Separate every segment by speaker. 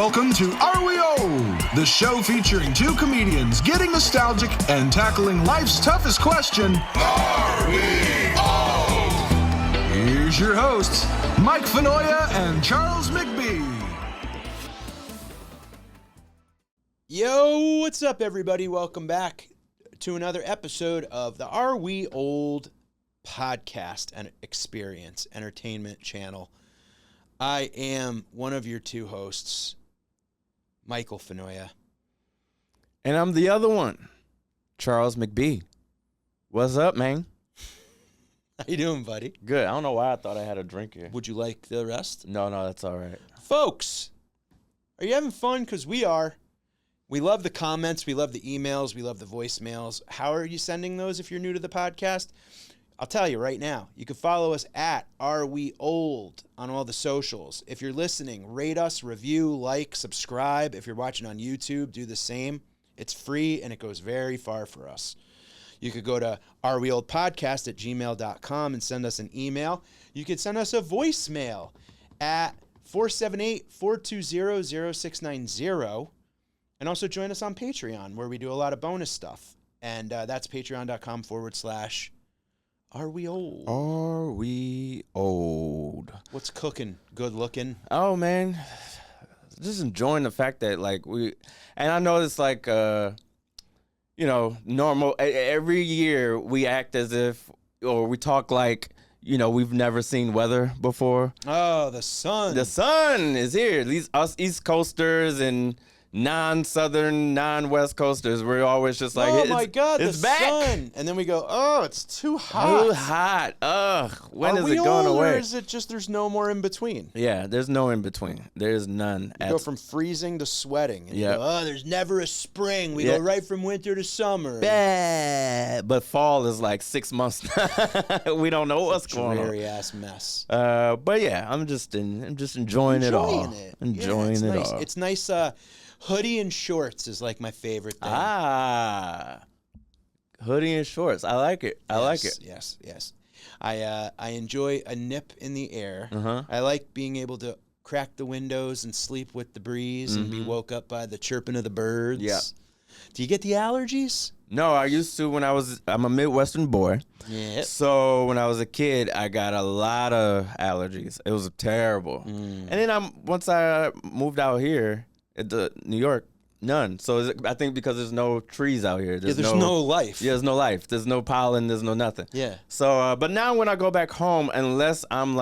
Speaker 1: Welcome to Are We Old? The show featuring two comedians getting nostalgic and tackling life's toughest question, Are we old? Here's your hosts, Mike Fanoia and Charles McBee.
Speaker 2: Yo, what's up, everybody? Welcome back to another episode of the Are We Old podcast and experience entertainment channel. I am one of your two hosts, Michael Fanoia.
Speaker 3: And I'm the other one, Charles McBee. What's up, man?
Speaker 2: How you doing, buddy?
Speaker 3: Good. I don't know why I thought I had a drink here.
Speaker 2: Would you like the rest?
Speaker 3: No, that's all right.
Speaker 2: Folks, are you having fun? Because we are. We love the comments. We love the emails. We love the voicemails. How are you sending those if you're new to the podcast? I'll tell you right now. You can follow us at Are We Old on all the socials. If you're listening, rate us, review, like, subscribe. If you're watching on YouTube, do the same. It's free and it goes very far for us. You could go to areweoldpodcast@gmail.com and send us an email. You could send us a voicemail at 478-420-0690. And also join us on Patreon, where we do a lot of bonus stuff. And that's patreon.com/Are We Old?
Speaker 3: Are we old?
Speaker 2: What's cooking? Good looking?
Speaker 3: Oh, man. Just enjoying the fact that, and I know it's normal. Every year we act as if, or we talk like, we've never seen weather before.
Speaker 2: Oh, the sun.
Speaker 3: The sun is here. These us East Coasters and non-Southern, non-West Coasters, we're always just like,
Speaker 2: oh my God,
Speaker 3: it's
Speaker 2: the
Speaker 3: back.
Speaker 2: sun. And then we go, oh, it's too hot.
Speaker 3: Too hot. Ugh. When
Speaker 2: Are
Speaker 3: is
Speaker 2: we
Speaker 3: it going
Speaker 2: old,
Speaker 3: away?
Speaker 2: Or is it just there's no more in between?
Speaker 3: Yeah, there's no in between. There's none.
Speaker 2: You go from freezing to sweating. And
Speaker 3: Yep.
Speaker 2: you go, oh, there's never a spring. We go right from winter to summer.
Speaker 3: But fall is like 6 months. We don't know what's going on.
Speaker 2: Dreary ass mess.
Speaker 3: But yeah, I'm just enjoying it all. Enjoying
Speaker 2: it's
Speaker 3: it
Speaker 2: nice.
Speaker 3: all.
Speaker 2: It's nice. Hoodie and shorts is like my favorite thing.
Speaker 3: Hoodie and shorts. I like it. I like it.
Speaker 2: Yes. I enjoy a nip in the air.
Speaker 3: Uh-huh.
Speaker 2: I like being able to crack the windows and sleep with the breeze and be woke up by the chirping of the birds.
Speaker 3: Yeah.
Speaker 2: Do you get the allergies?
Speaker 3: No, I used to I'm a Midwestern boy.
Speaker 2: Yeah.
Speaker 3: So when I was a kid, I got a lot of allergies. It was terrible. And then once I moved out here to New York, none. So I think because there's no trees out here.
Speaker 2: There's no life.
Speaker 3: Yeah, there's no life. There's no pollen. There's no nothing.
Speaker 2: Yeah.
Speaker 3: So, but now when I go back home, unless I'm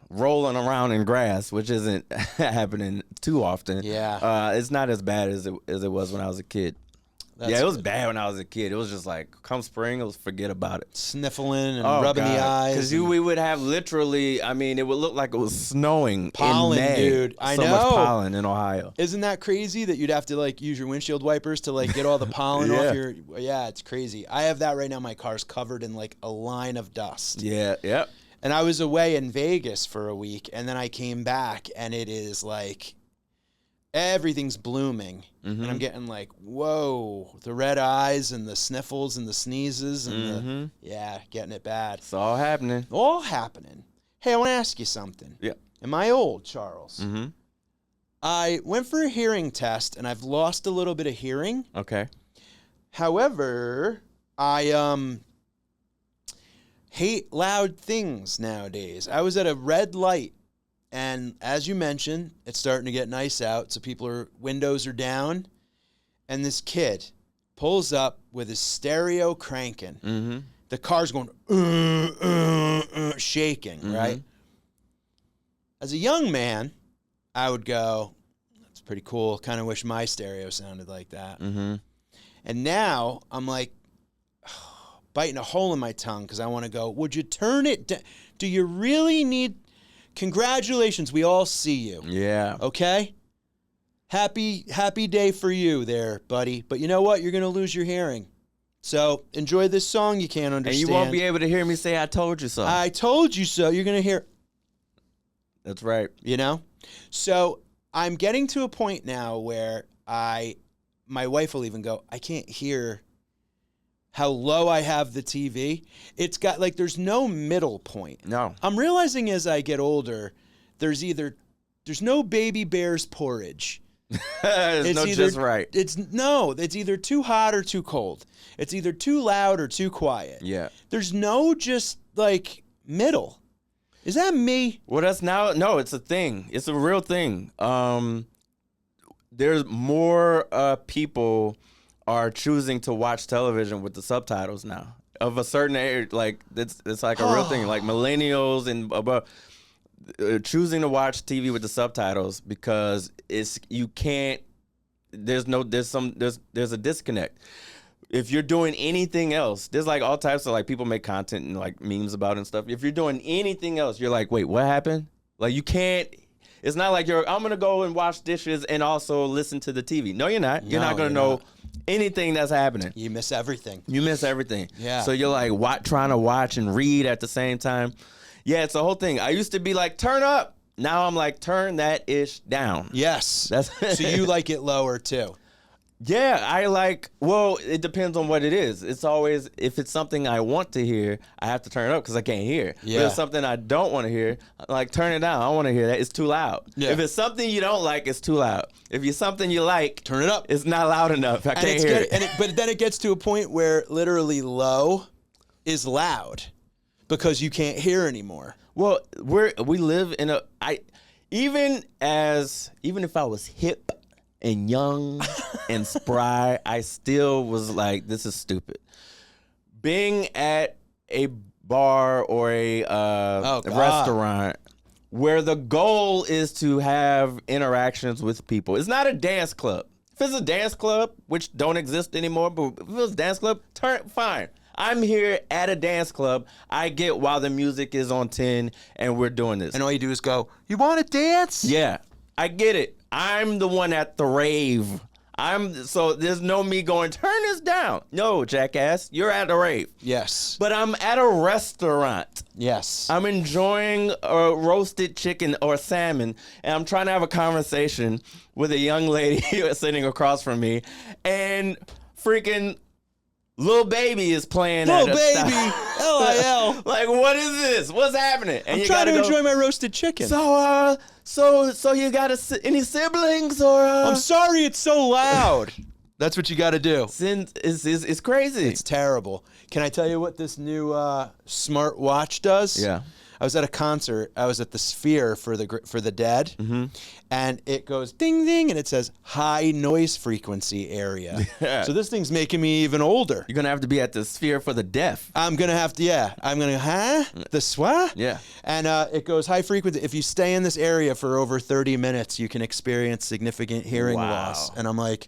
Speaker 3: rolling around in grass, which isn't happening too often.
Speaker 2: Yeah.
Speaker 3: It's not as bad as it was when I was a kid. It was bad when I was a kid. It was just like, come spring, it was forget about it.
Speaker 2: Sniffling and rubbing the eyes.
Speaker 3: Because we would have literally, it would look like it was snowing
Speaker 2: pollen,
Speaker 3: in May.
Speaker 2: dude. I know.
Speaker 3: So much pollen in Ohio.
Speaker 2: Isn't that crazy that you'd have to use your windshield wipers to get all the pollen off your? Yeah, it's crazy. I have that right now. My car's covered in a line of dust.
Speaker 3: Yeah, yep.
Speaker 2: And I was away in Vegas for a week, and then I came back, and it is everything's blooming. And I'm getting whoa, the red eyes and the sniffles and the sneezes and getting it bad.
Speaker 3: It's all happening.
Speaker 2: All happening. Hey, I want to ask you something.
Speaker 3: Yeah.
Speaker 2: Am I old, Charles? I went for a hearing test, and I've lost a little bit of hearing.
Speaker 3: Okay.
Speaker 2: However, I hate loud things nowadays. I was at a red light, and as you mentioned, it's starting to get nice out, so windows are down, and this kid pulls up with his stereo cranking. The car's going shaking, right? As a young man, I would go, that's pretty cool. Kind of wish my stereo sounded like that. And now I'm biting a hole in my tongue because I want to go, would you turn it down? Do you really need... Congratulations, we all see you.
Speaker 3: Yeah.
Speaker 2: Okay? Happy day for you there, buddy. But you know what? You're going to lose your hearing. So enjoy this song you can't understand.
Speaker 3: And you won't be able to hear me say, I told you so.
Speaker 2: I told you so. You're going to hear...
Speaker 3: That's right.
Speaker 2: So I'm getting to a point now where my wife will even go, I can't hear how low I have the TV. It's got there's no middle point.
Speaker 3: No.
Speaker 2: I'm realizing as I get older, there's either there's no baby bear's porridge.
Speaker 3: It's no just right.
Speaker 2: It's either too hot or too cold. It's either too loud or too quiet.
Speaker 3: Yeah.
Speaker 2: There's no just like middle. Is that me?
Speaker 3: Well, no, it's a thing. It's a real thing. There's more people are choosing to watch television with the subtitles now of a certain age. Like it's like a real thing. Like millennials and above choosing to watch TV with the subtitles because there's a disconnect. If you're doing anything else, there's like all types of like people make content and like memes about it and stuff. If you're doing anything else, you're like, wait, what happened? Like you can't. It's not like I'm gonna go and wash dishes and also listen to the TV. No, you're not. You're not gonna know anything that's happening.
Speaker 2: You miss everything.
Speaker 3: Yeah. So you're like trying to watch and read at the same time. Yeah, it's the whole thing. I used to be like, turn up. Now I'm like, turn that ish down.
Speaker 2: Yes. So you like it lower too.
Speaker 3: Yeah, well, it depends on what it is. It's always, if it's something I want to hear, I have to turn it up because I can't hear.
Speaker 2: Yeah.
Speaker 3: If it's something I don't want to hear, like, turn it down. I don't want to hear that. It's too loud.
Speaker 2: Yeah.
Speaker 3: If it's something you don't like, it's too loud. If it's something you like,
Speaker 2: turn it up.
Speaker 3: It's not loud enough. I can't hear it.
Speaker 2: But then it gets to a point where literally low is loud because you can't hear anymore.
Speaker 3: Well, we live in even if I was hip and young and spry, I still was like, this is stupid. Being at a bar or a restaurant where the goal is to have interactions with people. It's not a dance club. If it's a dance club, which don't exist anymore, but if it's a dance club, fine. I'm here at a dance club. I get while the music is on 10 and we're doing this.
Speaker 2: And all you do is go, you want to dance?
Speaker 3: Yeah, I get it. I'm the one at the rave. So there's no me going, turn this down. No, jackass, you're at a rave.
Speaker 2: Yes.
Speaker 3: But I'm at a restaurant.
Speaker 2: Yes.
Speaker 3: I'm enjoying a roasted chicken or salmon, and I'm trying to have a conversation with a young lady sitting across from me, and freaking Lil Baby is playing.
Speaker 2: Lil Baby, LIL.
Speaker 3: Like, what is this? What's happening? And
Speaker 2: I'm trying to enjoy my roasted chicken.
Speaker 3: So you got any siblings or?
Speaker 2: I'm sorry, it's so loud. That's what you got to do.
Speaker 3: It's crazy.
Speaker 2: It's terrible. Can I tell you what this new smart watch does?
Speaker 3: Yeah.
Speaker 2: I was at a concert. I was at the Sphere for the Dead, and it goes ding ding, and it says high noise frequency area.
Speaker 3: Yeah.
Speaker 2: So this thing's making me even older.
Speaker 3: You're gonna have to be at the Sphere for the deaf.
Speaker 2: I'm gonna have to. Yeah. I'm gonna. The SWA.
Speaker 3: Yeah.
Speaker 2: And it goes high frequency. If you stay in this area for over 30 minutes, you can experience significant hearing loss. And I'm like,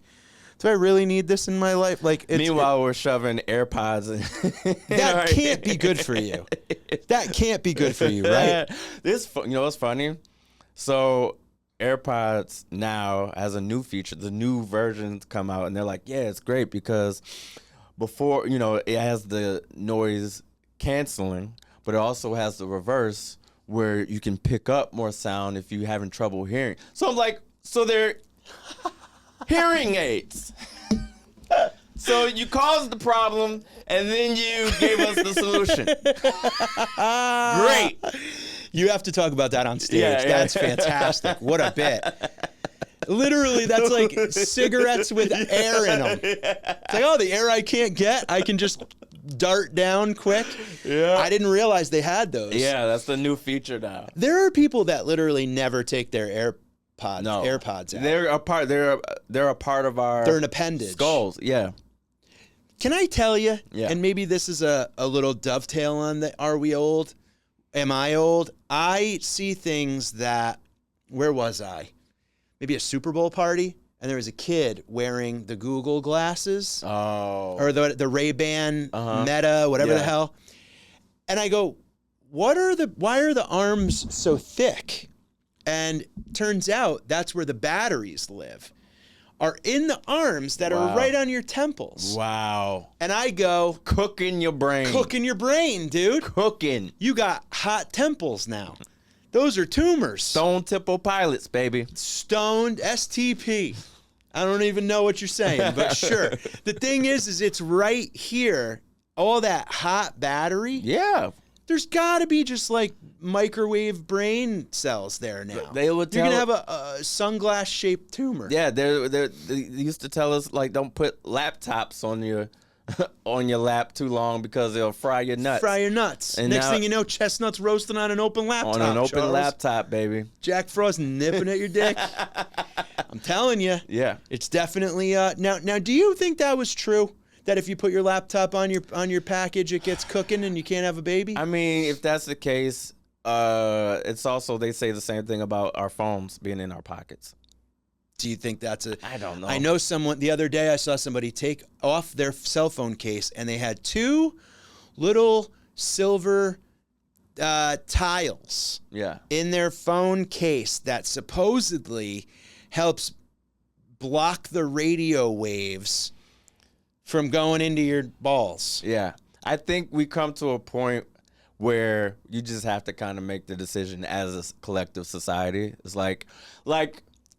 Speaker 2: do I really need this in my life? Like,
Speaker 3: meanwhile, we're shoving AirPods in.
Speaker 2: That can't be good for you. That can't be good for you, right?
Speaker 3: You know what's funny? So AirPods now has a new feature. The new versions come out, and they're like, yeah, it's great because before, it has the noise canceling, but it also has the reverse where you can pick up more sound if you're having trouble hearing. So I'm like, so they're hearing aids. So you caused the problem, and then you gave us the solution. Great.
Speaker 2: You have to talk about that on stage.
Speaker 3: Yeah.
Speaker 2: That's fantastic. What a bit. Literally, that's like cigarettes with air in them. It's like, the air I can't get, I can just dart down quick.
Speaker 3: Yeah.
Speaker 2: I didn't realize they had those.
Speaker 3: Yeah, that's the new feature now.
Speaker 2: There are people that literally never take their AirPods out.
Speaker 3: They're a part. They're a part of our.
Speaker 2: They're an appendage.
Speaker 3: Skulls. Yeah.
Speaker 2: Can I tell you?
Speaker 3: Yeah.
Speaker 2: And maybe this is a little dovetail on the Are We Old? Am I old? I see things that. Where was I? Maybe a Super Bowl party, and there was a kid wearing the Google glasses.
Speaker 3: Oh.
Speaker 2: Or the Ray-Ban Meta, whatever the hell. And I go, why are the arms so thick? And turns out that's where the batteries live, are in the arms that are right on your temples.
Speaker 3: Wow.
Speaker 2: And I go,
Speaker 3: cooking your brain.
Speaker 2: Cooking your brain, dude.
Speaker 3: Cooking.
Speaker 2: You got hot temples now. Those are tumors.
Speaker 3: Stone Temple Pilots, baby.
Speaker 2: Stoned STP. I don't even know what you're saying, but sure. The thing is it's right here. All that hot battery.
Speaker 3: Yeah.
Speaker 2: There's got to be just like microwave brain cells there now.
Speaker 3: They would
Speaker 2: You're
Speaker 3: tell-
Speaker 2: gonna have a sunglass shaped tumor.
Speaker 3: Yeah, they used to tell us like don't put laptops on your on your lap too long because they'll fry your nuts.
Speaker 2: Fry your nuts.
Speaker 3: And
Speaker 2: Next
Speaker 3: now-
Speaker 2: thing you know, chestnuts roasting on an open laptop.
Speaker 3: On an open
Speaker 2: Charles.
Speaker 3: laptop, baby.
Speaker 2: Jack Frost nipping at your dick. I'm telling you.
Speaker 3: Yeah.
Speaker 2: It's definitely now. Do you think that was true? That if you put your laptop on your package, it gets cooking and you can't have a baby?
Speaker 3: I mean, if that's the case, it's also they say the same thing about our phones being in our pockets.
Speaker 2: Do you think that's a?
Speaker 3: I don't know.
Speaker 2: I know someone the other day. I saw somebody take off their cell phone case, and they had two little silver tiles
Speaker 3: Yeah.
Speaker 2: in their phone case that supposedly helps block the radio waves from going into your balls.
Speaker 3: Yeah. I think we come to a point where you just have to kind of make the decision as a collective society. It's like,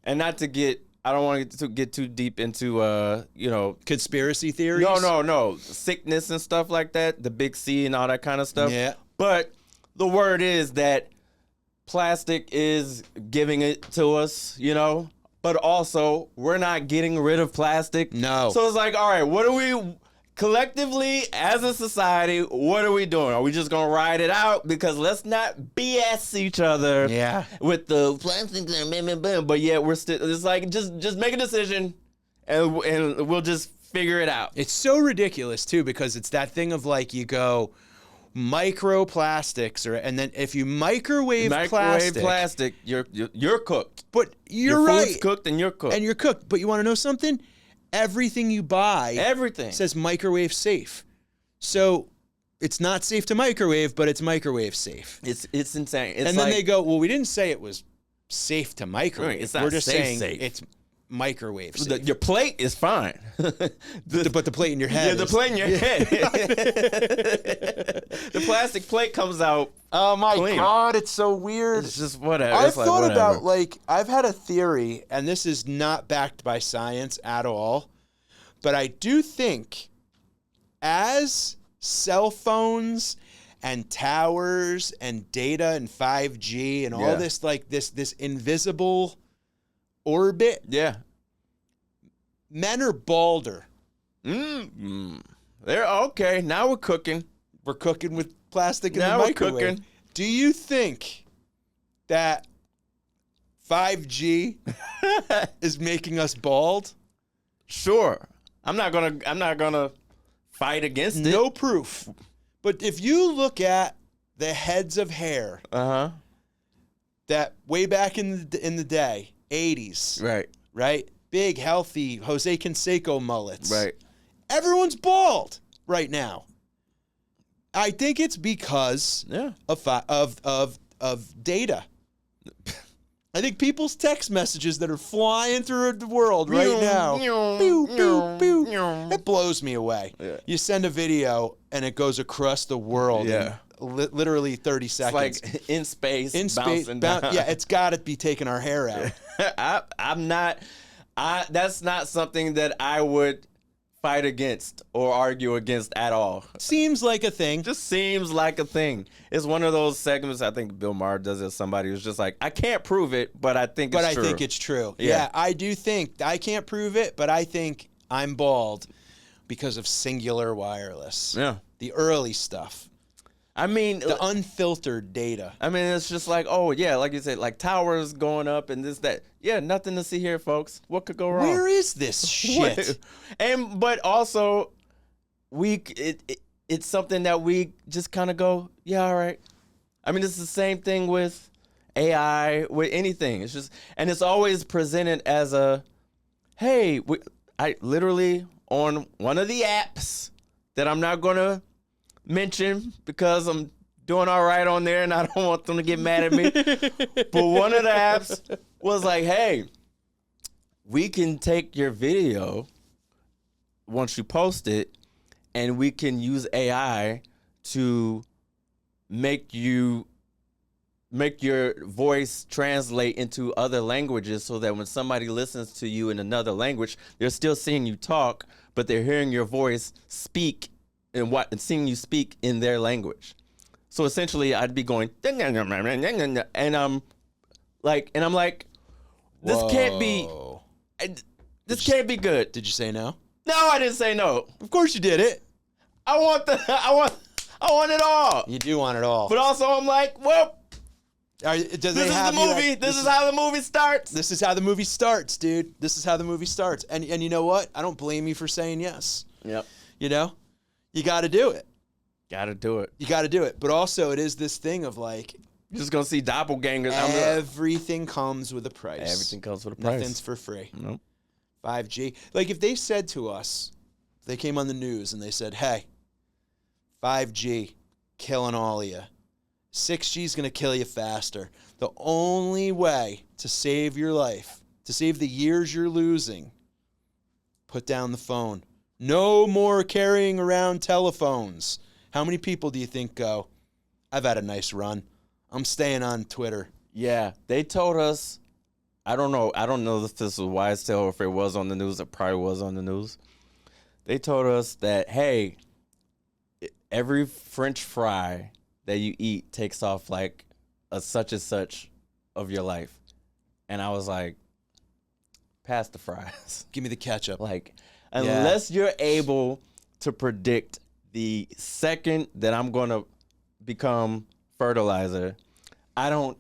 Speaker 3: and not to get, I don't want to get too deep into,
Speaker 2: Conspiracy theories?
Speaker 3: No. Sickness and stuff like that, the big C and all that kind of stuff.
Speaker 2: Yeah.
Speaker 3: But the word is that plastic is giving it to us, but also we're not getting rid of plastic.
Speaker 2: No.
Speaker 3: So it's like, all right, what are we collectively as a society, what are we doing? Are we just going to ride it out? Because let's not BS each other with the plastic, but yet we're still, it's like, just make a decision and we'll just figure it out.
Speaker 2: It's so ridiculous, too, because it's that thing of like you go microplastics, and then if you microwave
Speaker 3: plastic, you're cooked.
Speaker 2: But you're
Speaker 3: Your
Speaker 2: right.
Speaker 3: food's cooked and you're cooked.
Speaker 2: And you're cooked. But you want to know something? Everything you buy
Speaker 3: Everything
Speaker 2: says microwave safe. So it's not safe to microwave, but it's microwave safe.
Speaker 3: It's insane. It's
Speaker 2: And then they go, well, we didn't say it was safe to microwave.
Speaker 3: Right, it's not
Speaker 2: We're just saying
Speaker 3: safe.
Speaker 2: it's microwave safe.
Speaker 3: your plate is fine.
Speaker 2: But the plate in your head.
Speaker 3: The
Speaker 2: is-
Speaker 3: plate in your head. The plastic plate comes out.
Speaker 2: Oh my
Speaker 3: clean.
Speaker 2: God, it's so weird.
Speaker 3: It's just whatever.
Speaker 2: I've
Speaker 3: It's like,
Speaker 2: thought
Speaker 3: whatever.
Speaker 2: about, like, I've had a theory, and this is not backed by science at all, but I do think as cell phones and towers and data and 5G and all
Speaker 3: Yeah.
Speaker 2: this, like, this invisible orbit,
Speaker 3: Yeah.
Speaker 2: men are balder.
Speaker 3: They're okay. Now we're cooking.
Speaker 2: We're cooking with plastic in
Speaker 3: Now
Speaker 2: the
Speaker 3: we're
Speaker 2: microwave.
Speaker 3: cooking.
Speaker 2: Do you think that 5G is making us bald?
Speaker 3: Sure. I'm not gonna fight against it.
Speaker 2: No proof. But if you look at the heads of hair that way back in the day, 80s,
Speaker 3: Right.
Speaker 2: Big, healthy Jose Canseco mullets.
Speaker 3: Right.
Speaker 2: Everyone's bald right now. I think it's because
Speaker 3: Yeah.
Speaker 2: of data. I think people's text messages that are flying through the world right now. Pew, pew, pew. It blows me away.
Speaker 3: Yeah.
Speaker 2: You send a video and it goes across the world
Speaker 3: Yeah.
Speaker 2: in literally 30
Speaker 3: It's
Speaker 2: seconds.
Speaker 3: like in space,
Speaker 2: in space,
Speaker 3: bouncing down.
Speaker 2: yeah, it's got to be taking our hair out.
Speaker 3: I'm not. That's not something that I would fight against or argue against at all.
Speaker 2: Seems like a thing.
Speaker 3: Just seems like a thing. It's one of those segments. I think Bill Maher does it. Somebody who's just like, I can't prove it, but I think it's true.
Speaker 2: I think it's true.
Speaker 3: Yeah.
Speaker 2: Yeah, I do think I can't prove it, but I think I'm bald because of singular wireless.
Speaker 3: Yeah.
Speaker 2: The early stuff.
Speaker 3: I mean,
Speaker 2: The unfiltered data.
Speaker 3: it's just like, oh yeah, like you said, like towers going up and this, that. Yeah, nothing to see here, folks. What could go wrong?
Speaker 2: Where is this shit?
Speaker 3: But also, it's something that we just kind of go, yeah, all right. I mean, it's the same thing with AI, with anything. It's just, and it's always presented as a, hey, I literally on one of the apps that I'm not gonna mention because I'm doing all right on there and I don't want them to get mad at me. But one of the apps was like, hey, we can take your video once you post it and we can use AI to make your voice translate into other languages so that when somebody listens to you in another language, they're still seeing you talk, but they're hearing your voice speak and seeing you speak in their language. So essentially, I'd be going, and I'm like, this can't be,
Speaker 2: Whoa.
Speaker 3: this can't be good.
Speaker 2: Did you say no?
Speaker 3: No, I didn't say no.
Speaker 2: Of course you did it.
Speaker 3: I want it all.
Speaker 2: You do want it all.
Speaker 3: But also, I'm like, well,
Speaker 2: This
Speaker 3: this is the movie. This is how the movie starts.
Speaker 2: This is how the movie starts, dude. This is how the movie starts. And you know what? I don't blame you for saying yes.
Speaker 3: Yep.
Speaker 2: You know? You got to do it.
Speaker 3: Got to do it.
Speaker 2: You got to do it. But also, it is this thing of like,
Speaker 3: You're just going to see doppelgangers.
Speaker 2: everything comes with a price.
Speaker 3: Everything comes with a price.
Speaker 2: Nothing's for free.
Speaker 3: Nope.
Speaker 2: 5G. Like if they said to us, they came on the news and they said, hey, 5G killing all of you. 6G is going to kill you faster. The only way to save your life, to save the years you're losing, put down the phone. No more carrying around telephones. How many people do you think go, I've had a nice run. I'm staying on Twitter.
Speaker 3: Yeah, they told us, I don't know if this was wise tale or if it was on the news. It probably was on the news. They told us that, hey, every French fry that you eat takes off like a such and such of your life. And I was like, pass the fries.
Speaker 2: Give me the ketchup.
Speaker 3: Like, unless you're able to predict the second that I'm going to become fertilizer, don't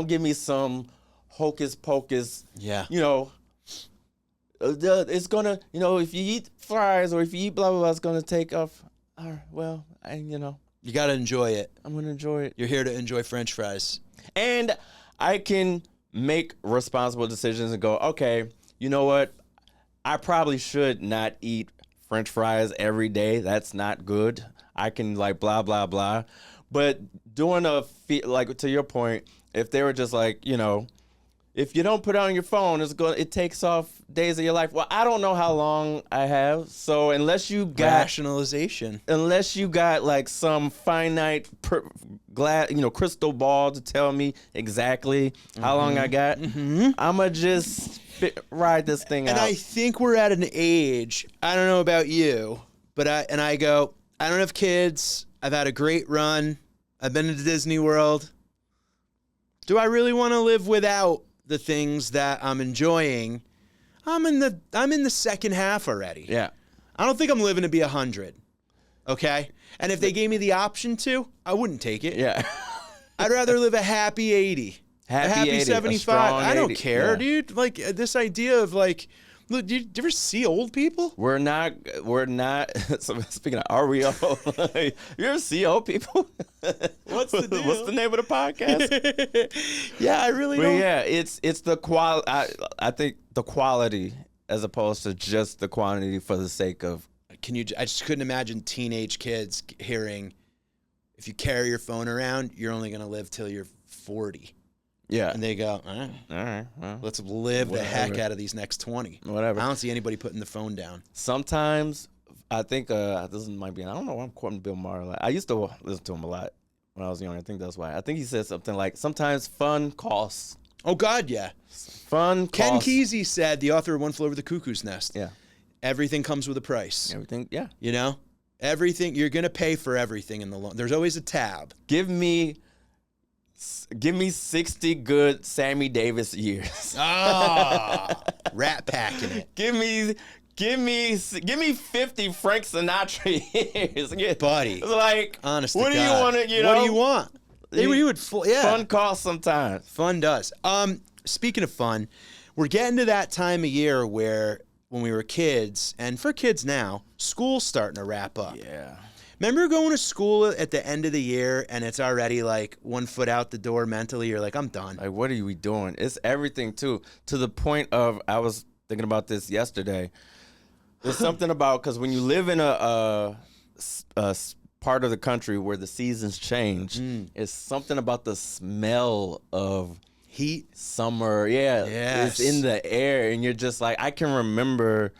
Speaker 3: give me some hocus pocus.
Speaker 2: Yeah.
Speaker 3: You know, it's going to, if you eat fries or if you eat blah, blah, blah, it's going to take off. All right, well,
Speaker 2: You got to enjoy it.
Speaker 3: I'm going to enjoy it.
Speaker 2: You're here to enjoy French fries.
Speaker 3: And I can make responsible decisions and go, okay, you know what? I probably should not eat French fries every day. That's not good. I can like blah, blah, blah. But doing like to your point, if they were just like, if you don't put it on your phone, it takes off days of your life. Well, I don't know how long I have. So unless you got
Speaker 2: Rationalization.
Speaker 3: unless you got like some finite crystal ball to tell me exactly how long I got, I'ma just ride this thing out.
Speaker 2: And I think we're at an age, I don't know about you, but I don't have kids. I've had a great run. I've been to Disney World. Do I really want to live without the things that I'm enjoying? I'm in the second half already.
Speaker 3: Yeah.
Speaker 2: I don't think I'm living to be 100. Okay? And if they gave me the option to, I wouldn't take it.
Speaker 3: Yeah.
Speaker 2: I'd rather live a happy 80.
Speaker 3: Happy 80,
Speaker 2: 75. I don't
Speaker 3: 80.
Speaker 2: care,
Speaker 3: Yeah.
Speaker 2: dude. Like this idea of like, look, do you ever see old people?
Speaker 3: We're not. So speaking of, are we all? You ever see old people?
Speaker 2: What's the deal?
Speaker 3: What's the name of the podcast?
Speaker 2: Yeah, I really
Speaker 3: But
Speaker 2: don't.
Speaker 3: yeah, it's the quality. I think the quality as opposed to just the quantity for the sake of.
Speaker 2: I just couldn't imagine teenage kids hearing, if you carry your phone around, you're only going to live till you're 40.
Speaker 3: Yeah.
Speaker 2: And they go, all
Speaker 3: All right.
Speaker 2: let's live the heck
Speaker 3: Whatever.
Speaker 2: out of these next 20.
Speaker 3: Whatever.
Speaker 2: I don't see anybody putting the phone down.
Speaker 3: Sometimes I think this might be. I don't know why I'm quoting Bill Maher. Like, I used to listen to him a lot when I was young. I think that's why. I think he said something like, "Sometimes fun costs."
Speaker 2: Oh God, yeah.
Speaker 3: Fun
Speaker 2: Ken
Speaker 3: costs.
Speaker 2: Kesey said, the author of One Flew Over the Cuckoo's Nest.
Speaker 3: Yeah.
Speaker 2: Everything comes with a price.
Speaker 3: Everything. Yeah.
Speaker 2: You know, everything you're gonna pay for everything in the long. There's always a tab.
Speaker 3: Give me 60 good Sammy Davis years.
Speaker 2: Ah, rat packing it,
Speaker 3: Give me 50 Frank Sinatra years.
Speaker 2: buddy.
Speaker 3: It's like,
Speaker 2: Honest
Speaker 3: what
Speaker 2: to
Speaker 3: do you
Speaker 2: God.
Speaker 3: want to?
Speaker 2: What do you want? He would. Yeah.
Speaker 3: Fun costs sometimes.
Speaker 2: Fun does. Speaking of fun, we're getting to that time of year where when we were kids, and for kids now, school's starting to wrap up.
Speaker 3: Yeah.
Speaker 2: Remember going to school at the end of the year and it's already like 1 foot out the door mentally? You're like, I'm done.
Speaker 3: Like, what are we doing? It's everything too. To the point of, I was thinking about this yesterday. There's something about, because when you live in a part of the country where the seasons change, it's something about the smell of
Speaker 2: Heat.
Speaker 3: summer. Yeah.
Speaker 2: Yes.
Speaker 3: It's in the air. And you're just like, I can remember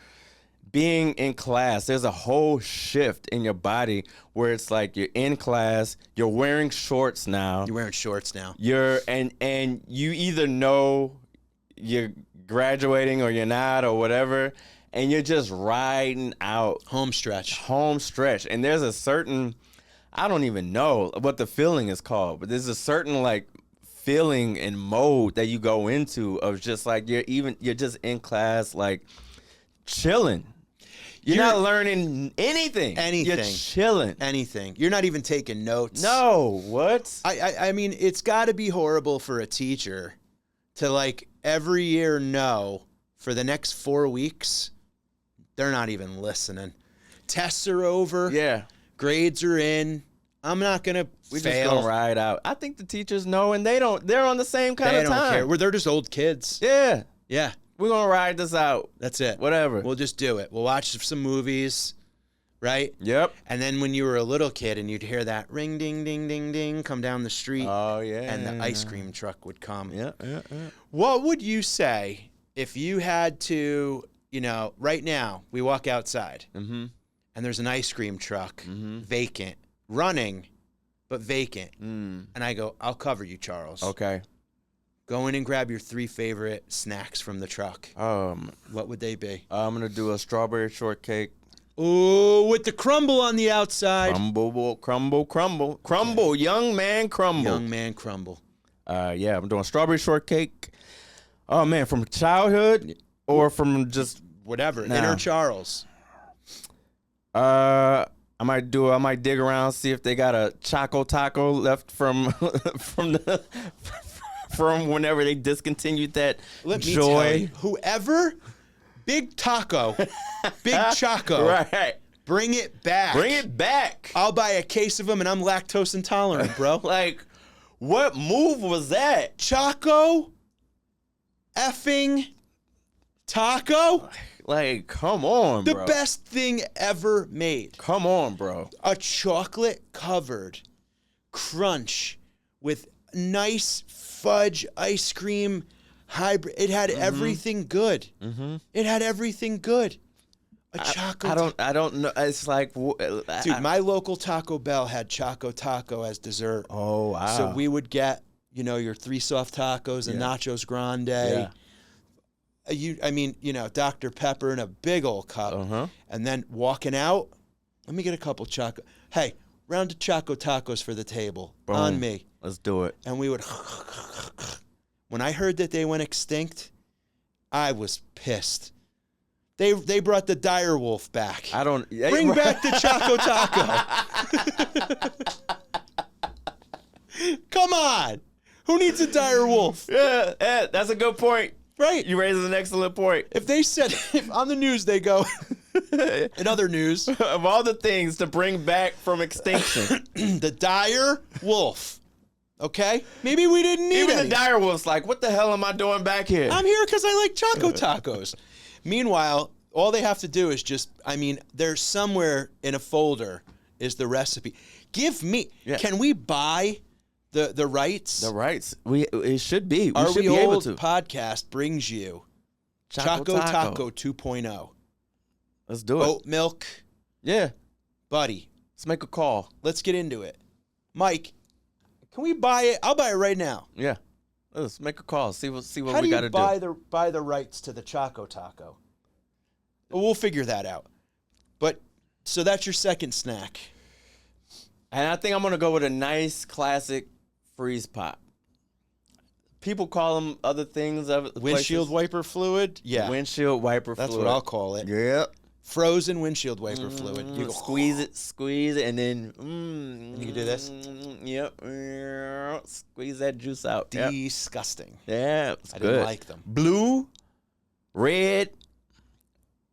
Speaker 3: being in class. There's a whole shift in your body where it's like you're in class, you're wearing shorts now.
Speaker 2: You're wearing shorts now.
Speaker 3: And you either know you're graduating or you're not or whatever, and you're just riding out
Speaker 2: Home stretch.
Speaker 3: home stretch. And there's a certain, I don't even know what the feeling is called, but there's a certain like feeling and mode that you go into of just like you're just in class like chilling. You're not learning anything. You're chilling.
Speaker 2: Anything. You're not even taking notes.
Speaker 3: No, what?
Speaker 2: I mean, it's got to be horrible for a teacher to like every year know for the next 4 weeks they're not even listening. Tests are over.
Speaker 3: Yeah.
Speaker 2: Grades are in. I'm not gonna
Speaker 3: We
Speaker 2: fail.
Speaker 3: just gonna ride out. I think the teachers know, and they don't. They're on the same kind
Speaker 2: They
Speaker 3: of
Speaker 2: don't
Speaker 3: time.
Speaker 2: care. They're just old kids.
Speaker 3: Yeah,
Speaker 2: Yeah,
Speaker 3: we're gonna ride this out.
Speaker 2: that's it.
Speaker 3: Whatever.
Speaker 2: We'll just do it. We'll watch some movies, right?
Speaker 3: Yep.
Speaker 2: And then when you were a little kid and you'd hear that ring, ding, ding, ding, ding come down the street,
Speaker 3: Oh yeah.
Speaker 2: and the ice cream truck would come.
Speaker 3: Yeah.
Speaker 2: What would you say if you had to, right now we walk outside
Speaker 3: Mm-hmm.
Speaker 2: and there's an ice cream truck, vacant, running, but vacant. And I go, I'll cover you, Charles.
Speaker 3: Okay.
Speaker 2: Go in and grab your 3 favorite snacks from the truck. What would they be?
Speaker 3: I'm gonna do a strawberry shortcake.
Speaker 2: Ooh, with the crumble on the outside.
Speaker 3: Crumble, young man, crumble.
Speaker 2: Young man crumble.
Speaker 3: Yeah, I'm doing strawberry shortcake. Oh man, from childhood or from just
Speaker 2: Whatever.
Speaker 3: Nah.
Speaker 2: Inner Charles.
Speaker 3: I might dig around, see if they got a Choco Taco left from from whenever they discontinued that
Speaker 2: Let me tell
Speaker 3: joy.
Speaker 2: you, whoever, Big Taco, Big Choco,
Speaker 3: Right.
Speaker 2: bring it back.
Speaker 3: Bring it back.
Speaker 2: I'll buy a case of them, and I'm lactose intolerant, bro.
Speaker 3: Like, what move was that?
Speaker 2: Choco effing Taco,
Speaker 3: Like, come on,
Speaker 2: the
Speaker 3: bro.
Speaker 2: best thing ever made.
Speaker 3: Come on, bro.
Speaker 2: A chocolate-covered crunch with nice fudge ice cream hybrid. It had everything good. It had everything good. A Choco
Speaker 3: I don't know. It's like,
Speaker 2: Dude, my local Taco Bell had Choco Taco as dessert.
Speaker 3: oh wow.
Speaker 2: So we would get, your 3 soft tacos and nachos grande.
Speaker 3: Yeah.
Speaker 2: Dr. Pepper in a big old cup. And then walking out, let me get a couple Choco. Hey, round of Choco Tacos for the table.
Speaker 3: Boom.
Speaker 2: On me.
Speaker 3: Let's do it.
Speaker 2: And we would, when I heard that they went extinct, I was pissed. They brought the dire wolf back. Bring back the Choco Taco. Come on. Who needs a dire wolf?
Speaker 3: Yeah, that's a good point.
Speaker 2: Right.
Speaker 3: You raise an excellent point.
Speaker 2: If they said, if on the news they go, in other news,
Speaker 3: Of all the things to bring back from extinction,
Speaker 2: the dire wolf. Okay? Maybe we didn't need
Speaker 3: even
Speaker 2: any.
Speaker 3: the dire wolf's like, what the hell am I doing back here?
Speaker 2: I'm here because I like Choco Tacos. Meanwhile, all they have to do is there's somewhere in a folder is the recipe. Give me.
Speaker 3: Yeah.
Speaker 2: Can we buy the rights?
Speaker 3: The rights. It should be. We
Speaker 2: Our
Speaker 3: should
Speaker 2: We
Speaker 3: be able
Speaker 2: Old
Speaker 3: to.
Speaker 2: podcast brings you
Speaker 3: Choco
Speaker 2: Taco 2.0.
Speaker 3: Let's do it.
Speaker 2: Oat milk,
Speaker 3: Yeah.
Speaker 2: buddy.
Speaker 3: Let's make a call.
Speaker 2: Let's get into it. Mike, can we buy it? I'll buy it right now.
Speaker 3: Yeah. Let's make a call. See what
Speaker 2: How
Speaker 3: we
Speaker 2: do
Speaker 3: got
Speaker 2: you
Speaker 3: to do.
Speaker 2: buy the rights to the Choco Taco? Well, we'll figure that out. But so that's your second snack.
Speaker 3: And I think I'm gonna go with a nice classic freeze pop. People call them other things.
Speaker 2: Windshield wiper fluid? Yeah.
Speaker 3: Windshield wiper fluid.
Speaker 2: That's what I'll call it.
Speaker 3: Yeah.
Speaker 2: Frozen windshield wiper fluid. You go,
Speaker 3: Squeeze it, and then
Speaker 2: you can do this?
Speaker 3: Yep. Squeeze that juice out. Yep.
Speaker 2: Disgusting.
Speaker 3: Yeah, it's
Speaker 2: I
Speaker 3: good.
Speaker 2: didn't like them.
Speaker 3: Blue, red.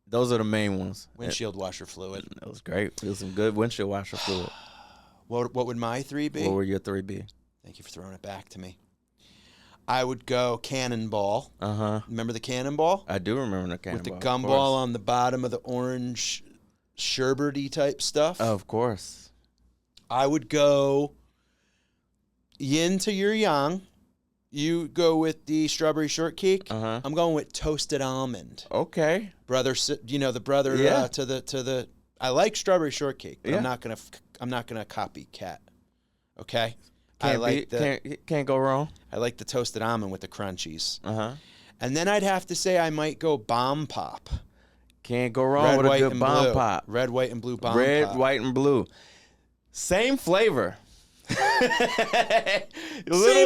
Speaker 3: Those are the main ones.
Speaker 2: Windshield washer fluid.
Speaker 3: That was great. It was some good windshield washer fluid.
Speaker 2: What would my 3 be?
Speaker 3: What were your 3 be?
Speaker 2: Thank you for throwing it back to me. I would go Cannonball. Remember the Cannonball?
Speaker 3: I do remember the
Speaker 2: With
Speaker 3: cannonball.
Speaker 2: the gumball on the bottom of the orange sherbety type stuff.
Speaker 3: Of course.
Speaker 2: I would go yin to your yang. You go with the strawberry shortcake. I'm going with toasted almond.
Speaker 3: Okay.
Speaker 2: Brother, the brother
Speaker 3: Yeah.
Speaker 2: to the. I like strawberry shortcake, but
Speaker 3: Yeah.
Speaker 2: I'm not gonna copycat. Okay.
Speaker 3: Can't go wrong.
Speaker 2: I like the toasted almond with the crunchies.
Speaker 3: And
Speaker 2: then I'd have to say I might go bomb pop.
Speaker 3: Can't go wrong with a good bomb
Speaker 2: blue.
Speaker 3: pop.
Speaker 2: Red, white, and blue bomb
Speaker 3: Red,
Speaker 2: pop.
Speaker 3: white, and blue. Same flavor.
Speaker 2: Same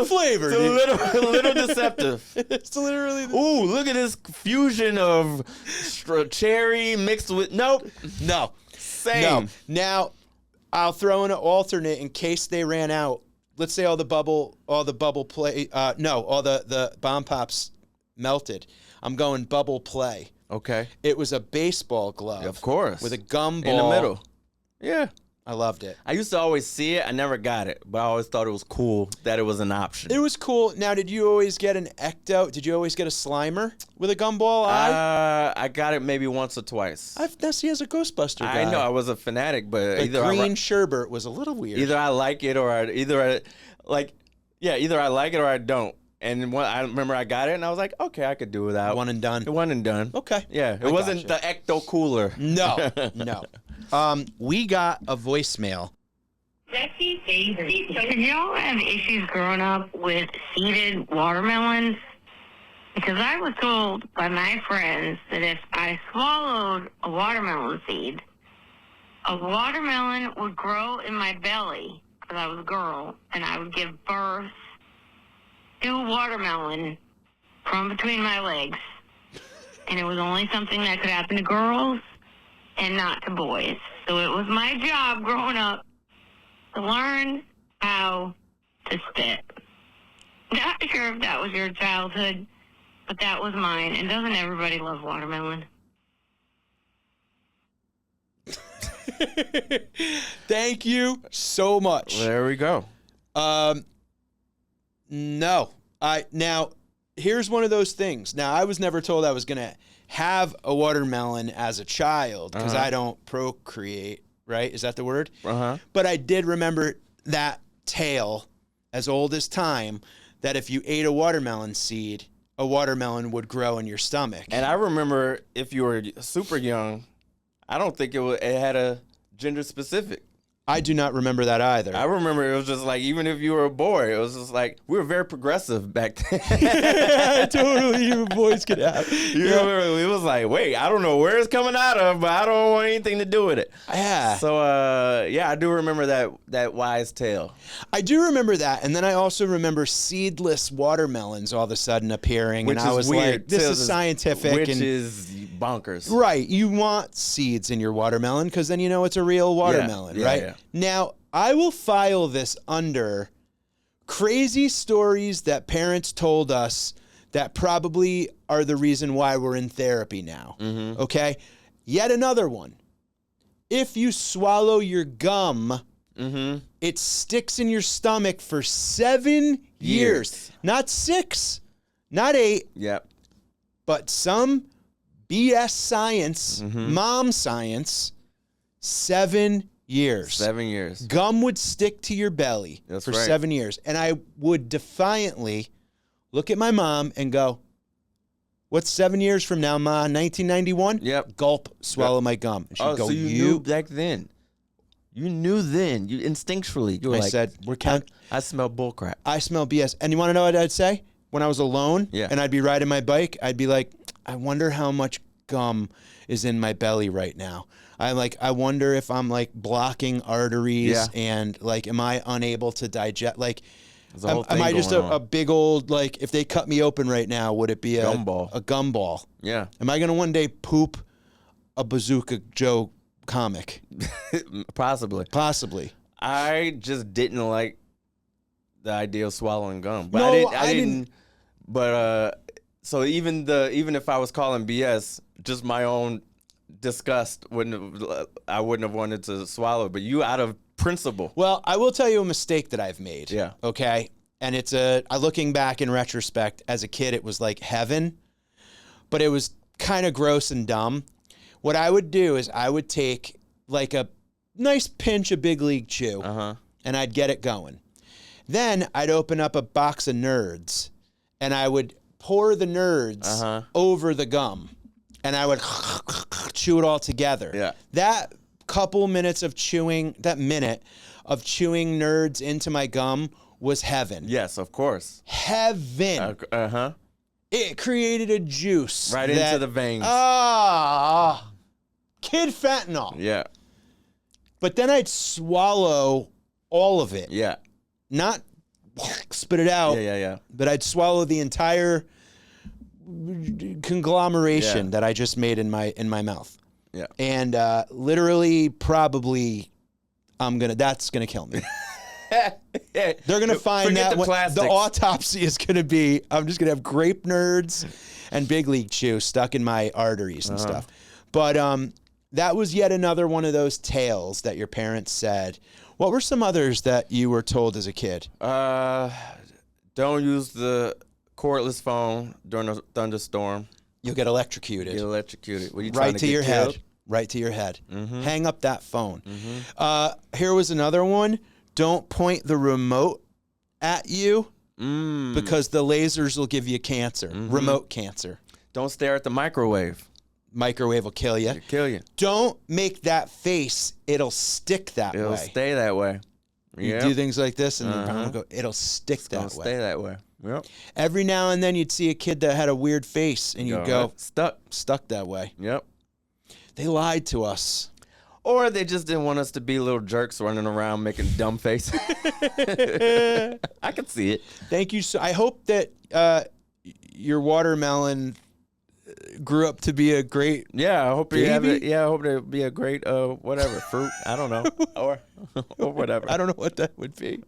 Speaker 2: flavor.
Speaker 3: It's a little deceptive.
Speaker 2: It's literally.
Speaker 3: Ooh, look at this fusion of cherry mixed with
Speaker 2: No.
Speaker 3: same.
Speaker 2: No. Now, I'll throw in an alternate in case they ran out. Let's say all the bubble play. All the bomb pops melted. I'm going bubble play.
Speaker 3: Okay.
Speaker 2: It was a baseball glove,
Speaker 3: Of course.
Speaker 2: with a gum ball
Speaker 3: In the middle. Yeah.
Speaker 2: I loved it.
Speaker 3: I used to always see it. I never got it, but I always thought it was cool that it was an option.
Speaker 2: It was cool. Now, did you always get an ecto? Did you always get a Slimer with a gumball eye?
Speaker 3: I got it maybe once or twice.
Speaker 2: That's he has a Ghostbuster guy.
Speaker 3: I know I was a fanatic, but
Speaker 2: The
Speaker 3: either
Speaker 2: green sherbet was a little weird.
Speaker 3: either I like it or either I like it or I don't. And I remember I got it and I was like, okay, I could do without.
Speaker 2: One and done.
Speaker 3: One and done.
Speaker 2: Okay.
Speaker 3: Yeah, it wasn't the ecto cooler.
Speaker 2: No. We got a voicemail.
Speaker 4: Becky favorite. Did y'all have issues growing up with seeded watermelons? Because I was told by my friends that if I swallowed a watermelon seed, a watermelon would grow in my belly because I was a girl, and I would give birth to a watermelon from between my legs. And it was only something that could happen to girls and not to boys. So it was my job growing up to learn how to spit. Not sure if that was your childhood, but that was mine. And doesn't everybody love watermelon?
Speaker 2: Thank you so much.
Speaker 3: Well, there we go.
Speaker 2: No. Now, here's one of those things. Now, I was never told I was going to have a watermelon as a child because I don't procreate, right? Is that the word? But I did remember that tale as old as time that if you ate a watermelon seed, a watermelon would grow in your stomach.
Speaker 3: And I remember if you were super young, I don't think it had a gender specific.
Speaker 2: I do not remember that either.
Speaker 3: I remember it was just like, even if you were a boy, it was just like, we were very progressive back then.
Speaker 2: Totally, you boys could have.
Speaker 3: You remember, it was like, wait, I don't know where it's coming out of, but I don't want anything to do with it.
Speaker 2: Yeah.
Speaker 3: So, I do remember that wise tale.
Speaker 2: I do remember that. And then I also remember seedless watermelons all of a sudden appearing.
Speaker 3: Which
Speaker 2: and I
Speaker 3: is
Speaker 2: was
Speaker 3: weird.
Speaker 2: like, this is scientific.
Speaker 3: Which
Speaker 2: and
Speaker 3: is bonkers.
Speaker 2: right. You want seeds in your watermelon because then you know it's a real watermelon, right?
Speaker 3: Yeah.
Speaker 2: Now, I will file this under crazy stories that parents told us that probably are the reason why we're in therapy now. Okay? Yet another one. If you swallow your gum, it sticks in your stomach for 7 years. Not 6, not 8,
Speaker 3: Yep.
Speaker 2: but some BS science, mom science, 7 years.
Speaker 3: 7 years.
Speaker 2: Gum would stick to your belly
Speaker 3: That's
Speaker 2: for
Speaker 3: right.
Speaker 2: 7 years. And I would defiantly look at my mom and go, what's 7 years from now, Ma? 1991?
Speaker 3: Yep.
Speaker 2: Gulp, swallow my gum. And she'd
Speaker 3: Oh,
Speaker 2: go,
Speaker 3: so you knew back then. You knew then. You instinctually. You were
Speaker 2: I
Speaker 3: like,
Speaker 2: said, we're counting.
Speaker 3: I smell bullcrap.
Speaker 2: I smell BS. And you want to know what I'd say? When I was alone and I'd be riding my bike, I'd be like, I wonder how much gum is in my belly right now. I wonder if I'm like blocking arteries and like, am I unable to digest? Like, am I just a big old, like, if they cut me open right now, would it be a gumball?
Speaker 3: Yeah.
Speaker 2: Am I going to one day poop a Bazooka Joe comic?
Speaker 3: Possibly. I just didn't like the idea of swallowing gum. But
Speaker 2: No,
Speaker 3: I didn't. But so even if I was calling BS, just my own disgust I wouldn't have wanted to swallow. But you, out of principle.
Speaker 2: Well, I will tell you a mistake that I've made.
Speaker 3: Yeah.
Speaker 2: Okay. And it's looking back in retrospect, as a kid, it was like heaven, but it was kind of gross and dumb. What I would do is I would take like a nice pinch of Big League Chew and I'd get it going. Then I'd open up a box of Nerds and I would pour the Nerds over the gum and I would chew it all together.
Speaker 3: Yeah.
Speaker 2: That couple minutes of chewing, that minute of chewing Nerds into my gum was heaven.
Speaker 3: Yes, of course.
Speaker 2: Heaven. It created a juice.
Speaker 3: Right into the veins.
Speaker 2: Kid fentanyl.
Speaker 3: Yeah.
Speaker 2: But then I'd swallow all of it.
Speaker 3: Yeah.
Speaker 2: Not spit it out.
Speaker 3: Yeah.
Speaker 2: But I'd swallow the entire conglomeration that I just made in my mouth.
Speaker 3: Yeah.
Speaker 2: And literally, probably, that's gonna kill me. They're gonna find
Speaker 3: Forget
Speaker 2: that
Speaker 3: the
Speaker 2: the
Speaker 3: plastics.
Speaker 2: autopsy is gonna be. I'm just gonna have grape nerds and big league chew stuck in my arteries and stuff. But that was yet another one of those tales that your parents said. What were some others that you were told as a kid?
Speaker 3: Don't use the cordless phone during a thunderstorm.
Speaker 2: You'll get electrocuted.
Speaker 3: Get electrocuted. Were you trying
Speaker 2: Right
Speaker 3: to
Speaker 2: to your
Speaker 3: get killed?
Speaker 2: head. Right to your head. Hang up that phone. Here was another one. Don't point the remote at you because the lasers will give you cancer. Remote cancer.
Speaker 3: Don't stare at the microwave.
Speaker 2: Microwave will kill you.
Speaker 3: It'll kill you.
Speaker 2: Don't make that face. It'll stick that
Speaker 3: It'll
Speaker 2: way.
Speaker 3: stay that way.
Speaker 2: You
Speaker 3: Yep.
Speaker 2: do things like this and then go, it'll stick that
Speaker 3: It'll
Speaker 2: way.
Speaker 3: stay that way. Yep.
Speaker 2: Every now and then you'd see a kid that had a weird face and you'd go, stuck that way.
Speaker 3: Yep.
Speaker 2: They lied to us.
Speaker 3: Or they just didn't want us to be little jerks running around making dumb faces. I could see it.
Speaker 2: Thank you. I hope that your watermelon grew up to be a great
Speaker 3: Yeah, I hope you have it.
Speaker 2: Baby?
Speaker 3: Yeah, I hope it'll be a great whatever fruit. I don't know. or whatever.
Speaker 2: I don't know what that would be.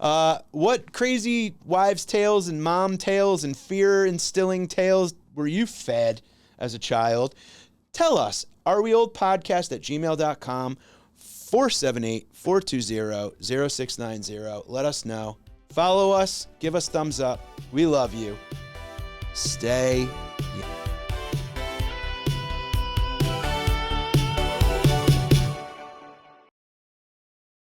Speaker 2: What crazy wives' tales and mom tales and fear-instilling tales were you fed as a child? Tell us. areweoldpodcast@gmail.com, 478-420-0690. Let us know. Follow us. Give us thumbs up. We love you. Stay